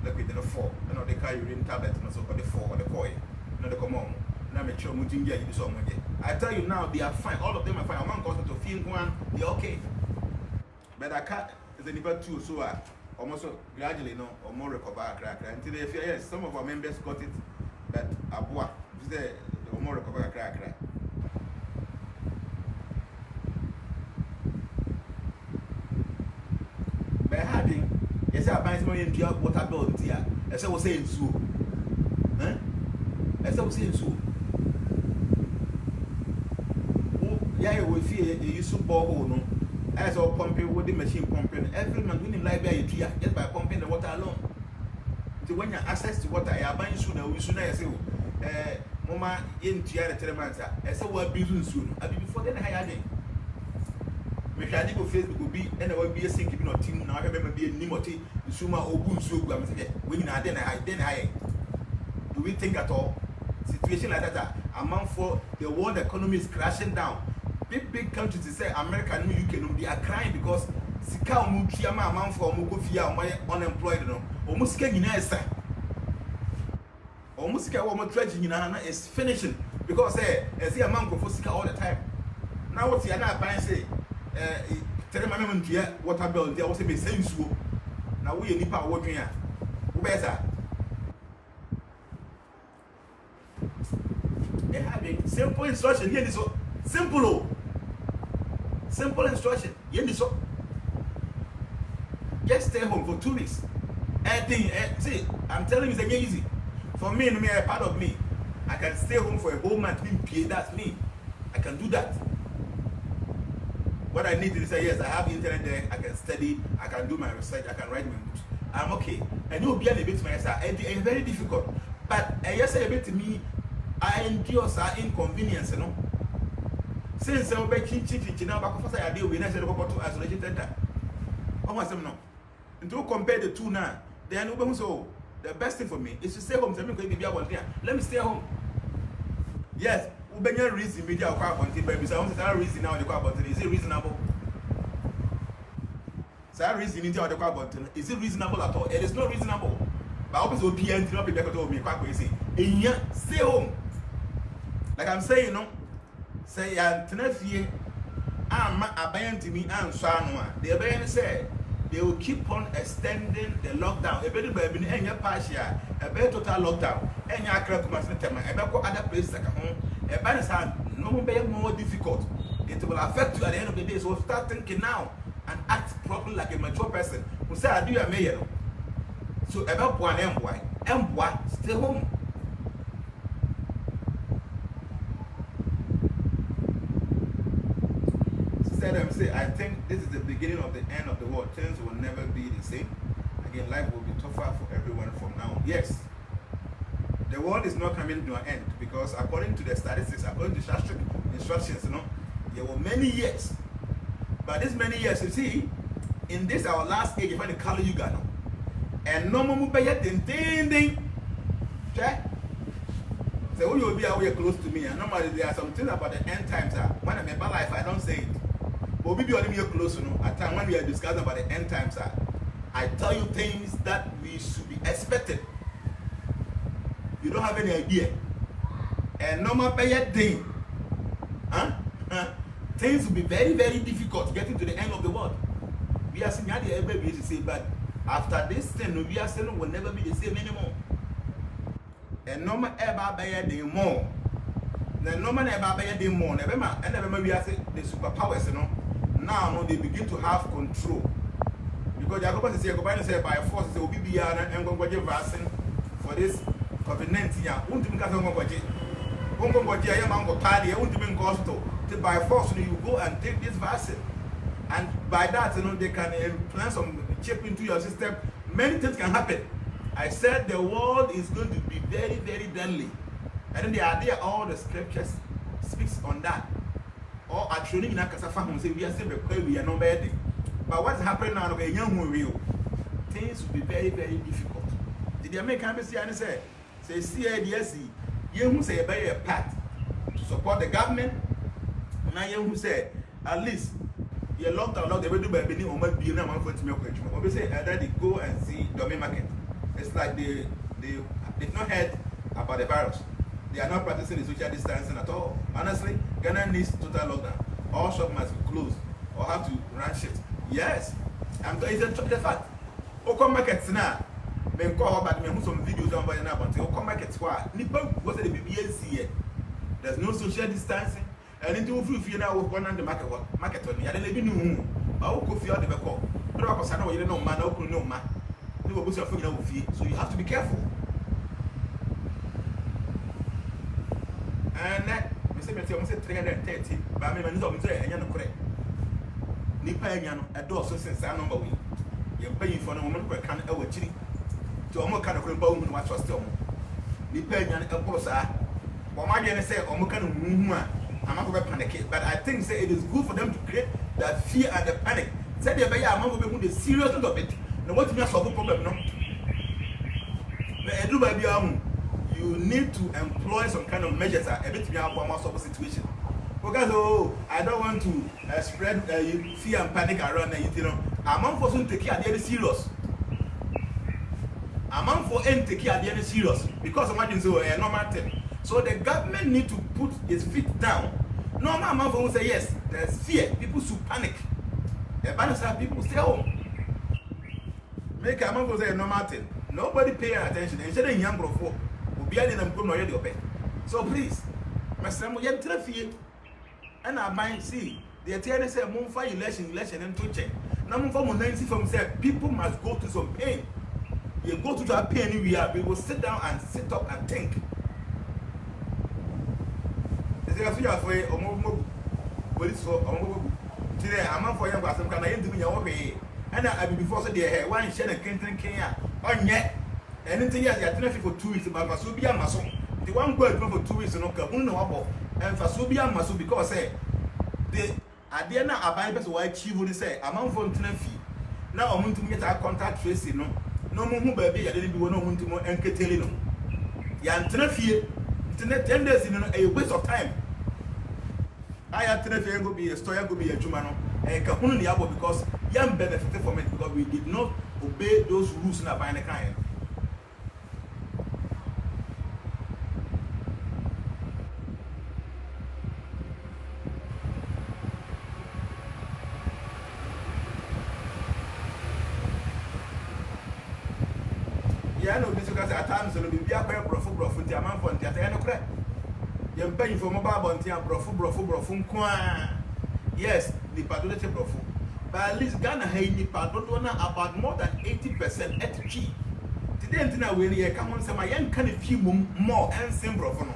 look at the 4, and all the car urine tablet, and so for the 4 or the coy, not the common. I tell you now, they are fine. All of them are fine. I'm going to feel one, they're okay. But I can't, is anybody too, so I almost gradually know or more recover crack. Until they feel, yes, some of our members got it, but Abua, the more recover crack. By having, yes, I buy some money into water bill here, as I was saying, so. As I was saying, so. Yeah, we fear you use borehole, no. As all pumping with the machine pumping, every man winning library just by pumping the water alone. So when you access to water, I buy sooner, we sooner say, Mama in Tiara Telemanta, as a word building soon. I be before then I had it. Make I go Facebook will be, and I will be a sinking or team. Now I remember being Nimoti, Suma or Boom Soup. When I then I do we think at all? Situation like that, amount for the world economy is crashing down. Big countries to say America and UK, they are crying because Sika Mukiama amount for Mugofia unemployed. Almost getting nice. Almost get one more tragedy is finishing because as the amount for Sika all the time. Now what's the other say? Tell my mom water bill, there was a same swoop. Now we need power working here. Who better? They have a simple instruction here. This simple instruction. Here this just stay home for 2 weeks. See, I'm telling you, it's easy. For me, no matter part of me, I can stay home for a whole month. That's me. I can do that. What I need is say yes, I have internet there. I can study. I can do my research. I can write my books. I'm okay. And you'll be a bit to myself. It's very difficult. But yes, a bit to me. I endure some inconvenience, you know. Since I'm baking chicken, now back for I deal with to isolation center. I want some no. And to compare the two now, then so the best thing for me is to stay home. Let me stay home. Yes, Ubenya reason media or baby. So I want to reason now the button. Is it reasonable? So reason into the button. Is it reasonable at all? It is not reasonable. But obviously, PN not be better to me quite crazy. Stay home. Like I'm saying, you know, say Tennessee, I'm abandoned to me and Sanwa. The abandoned said they will keep on extending the lockdown. A better baby, and your partial, a better total lockdown, and your crack must not tell other places like a home. A balance no more difficult. It will affect you at the end of the day. So start thinking now and act properly like a mature person who say, I do a mayor. So about one MY, stay home. Say, I think this is the beginning of the end of the world. Things will never be the same. Again, life will be tougher for everyone from now. Yes, the world is not coming to an end because according to the statistics, according to Shastric instructions, you know, there were many years. But this many years, you see, in this our last age, you find the Kali Yuga now. And no more mobile ding. Okay? So when you will be away close to me, and normally there are some things about the end times. When I'm about life, I don't say it. But we be only close, you know. At time when we are discussing about the end times, I tell you things that we should be expected. You don't have any idea. And no more pay thing. things will be very, very difficult getting to the end of the world. We are seeing the everybody to say, but after this thing, we are saying will never be the same anymore. And no man ever buy the more. The no man ever buy the more. Never man, and never we are saying the superpowers, you know. Now no, they begin to have control. Because they are going to say by force, they will be beyond and going to give vaccine for this COVID-19. Won't even come to by force, you go and take this vaccine. And by that, you know, they can implant some chip into your system. Many things can happen. I said the world is going to be very, very deadly. And then the idea, all the scriptures speaks on that. Or actually, in a Kasafa, say we are still we are not bad. But what's happening now? Okay, young real things will be very, very difficult. Did the American say and say CIDSC, you who say a part to support the government? Now you who say at least you lockdown, they will do by being on my being a month for to make a we say that they go and see Domain Market. It's like they've not heard about the virus. They are not practicing the social distancing at all. Honestly, Ghana needs total lockdown. All shops must be closed or have to run shift. Yes, it's the fact. Oko markets now. Men call about me some videos on by now. But Oko markets why? Nipa was the BBNC. There's no social distancing. And into free now work on the market on the other living room. I will go for the call. But I was I know you don't know man, open no man. You will put your foot over fee. So you have to be careful. And that we say 330, but I mean, I'm saying, and correct. Nipa a door so since I number we. You're paying for a woman who can ever chili. To a more kind of woman watch us still. Nipa a posa. What my gonna say, or more kind of woman. I'm not going to panic, but I think say it is good for them to create that fear and the panic. Say they be a man who be serious of it. Now what is solve the problem? No. But do by you need to employ some kind of measures a bit to have one sort of situation. Because I don't want to spread fear and panic around you know. A man for some take care the serious. A man for end take care the serious because imagine so a normal thing. So the government need to put its feet down. Normal man for say yes, there's fear. People should panic. The balance have people stay home. Make a man for say a normal thing. Nobody pay attention. Instead of young bro, will be in them come already open. So please, my son, we have to fear. And I might see the attorney say moon for election and to check. Now moon for monensi from say people must go to some pain. You go to that pain we will sit down and sit up and think. They are for a mobile police for today. I'm not for young person. Can I do your way? And I before said they had one share and can't Kenya. On yet anything else, you are for 2 weeks about Masubia Maso. The one word for 2 weeks, no Kabuno and Fasubia Maso because they are there now. A bypass why chief would say, among for fee. Now I'm going to get our contact tracing. No more baby, I didn't do no one to more and Catalino. Yan Tenafie, 10 days in a waste of time. I had to go be a story, go be a Jumano, and Kahun Yabo because young benefited from it because we did not obey those rules in a kind. Yeah, no, this because at times it'll be a pair of brofu, the amount for the other. You're paying for mobile bounty and brofu. Yes, the padolete brofu. But at least Ghana has the padolona about more than 80% at G. Today, until when you come on some young kind of few more and same brofu.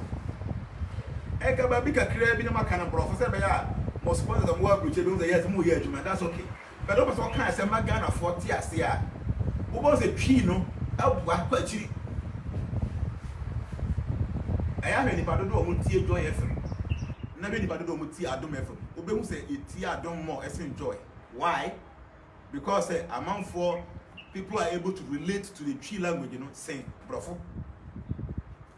Eka babika crab in a kind of brofu. Most sponsors of work which do the years more years, that's okay. But almost all kinds of Ghana 40 years. Who was a pino? Out what you. I am anybody do muti joy FM. Never anybody do muti adom FM. Obey say it adom more as enjoy. Why? Because among four people are able to relate to the Twi language, you know, saying brofo.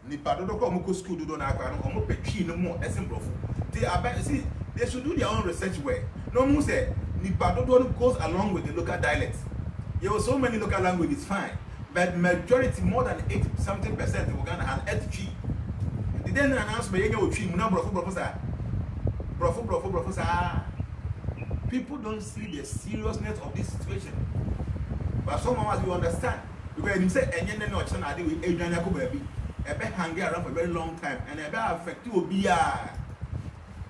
Nipa do ko mo school do na akwa no mo pe Twi no more as brofo. They are see they should do their own research work. No mo say Nipa do goes along with the local dialects. There were so many local languages fine, but majority more than 80-something% of Ghana has Twi. Then announce me you Twi number of proposal. Brofo, sir. People don't see the seriousness of this situation. But someone as you understand, because you say, and you know, I do with Adrian Yakubabi, a bit hanging around for a very long time, and a bit affect you be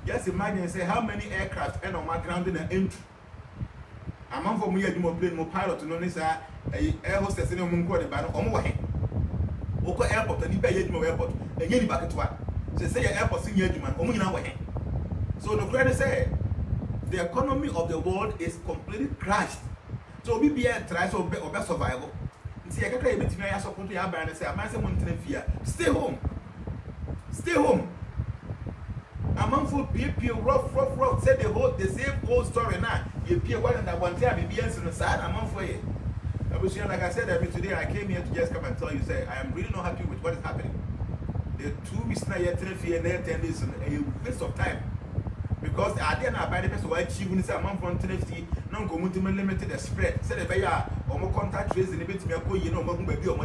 just imagine say how many aircraft and on my ground in the entry. A man for me, more plane, more pilot to know this air hostess in a moon quarter by no more. Oko airport and you pay more airport, and you back to what? Say airport senior man, only now. So the credit say the economy of the world is completely crashed. So we be try to be survival. See, I can't even tell you support to your brand and say, I'm not someone to fear. Stay home. Stay home. A man for people rough. Said the same old story now. You appear one and that one time, be answering the side. I'm on for you. I was like I said, today I came here to just come and tell you, say, I am really not happy with what is happening. The 2 weeks now, you're 10 days, a waste of time. Because I didn't buy the person who achieved a month from 10 non commuting limited the spread. Said if I are or more contact tracing a bit to me, you know, baby or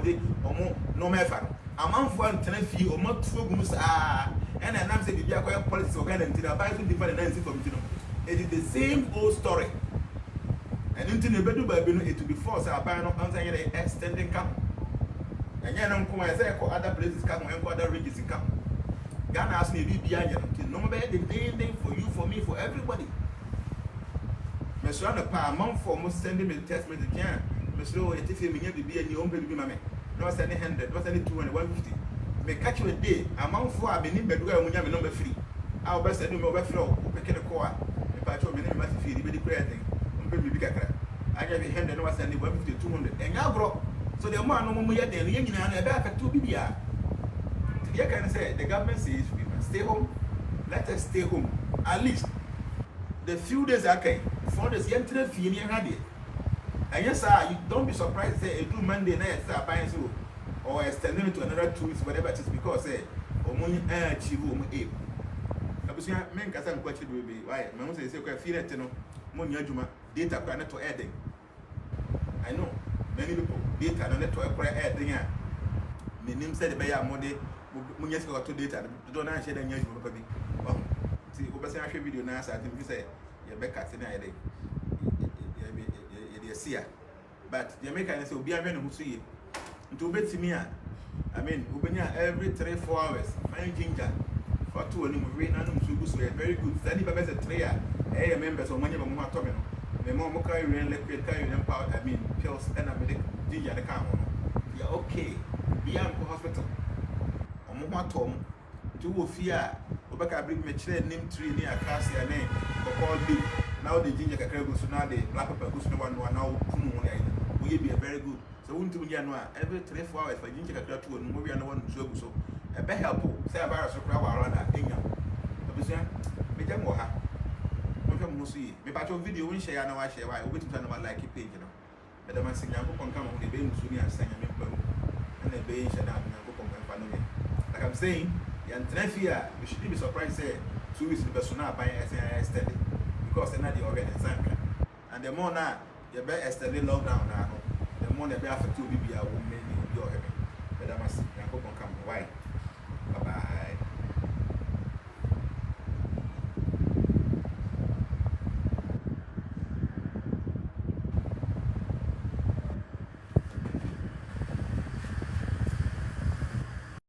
more no matter. A month for 10 or more 2 gums are, and I'm saying, if you are policy or guarantee, I buy something for the 90 from you. It is the same old story. And into the bedroom, it to be forced, I buy no answer extending camp. And yet, I'm going to say, other places come and other regions come. Ghana has me be behind you. No matter the main for you, for me, for everybody. Mr. Anna, a month for most sending me the text message. Mr. If you may be in your own baby, mammy. No, send 100, no, send 200, 150. May catch you a day. A month for I've been in bed when you have number 3. I'll best send you over flow, picking a core. If I told me, you must feel the prayer thing. I gave you 100, no, I send you 150, 200. And y'all grow. So the man no more yet, the young and a back at 2 BBR. You can say the government says we must stay home. Let us stay home. At least the few days I came for this young fee had it. And yes, sir, you don't be surprised say do Monday night start buying so or extending it to another 2 weeks, whatever it is, because say or money achieve aim. I was saying, men can question will be why my mom says, okay, feel it, no money data planet to adding. I know many people data no network for adding. My name said the Bayer Mode. Munyes got to data. Don't I share the news? See, Obersen actually video now. I think you say you're back at the night. You're seer, but the Americans will be a man who see it. To bet me, I mean, Ubenya every 3-4 hours. My ginger for 2 and rain and very good. Study by a trayer. Hey, members of money of more terminal. The more carry liquid carry power. I mean, pills and a medic ginger the car. You're okay. Be out of hospital. Tom, 2 fear, Obaka bring me chair name 3 near Cassia name, or call big. Now the ginger goes now the black pepper goes no one now. Will be a very good. So, won't you know every 3-4 hours for ginger to and movie and one so. A better help, say a virus of crowd around that thing. Make them more. Welcome, see. Me part of video when share now I share why we turn about like a page. But the man sing young come on the baby soon and sing and the baby shut up and like I'm saying, you should be surprised. Say 2 weeks the person now buying extended because they're not the organization. And the more now you better extended lockdown now, the more they better affect you. Be a woman, you're heavy. But I must come. Why?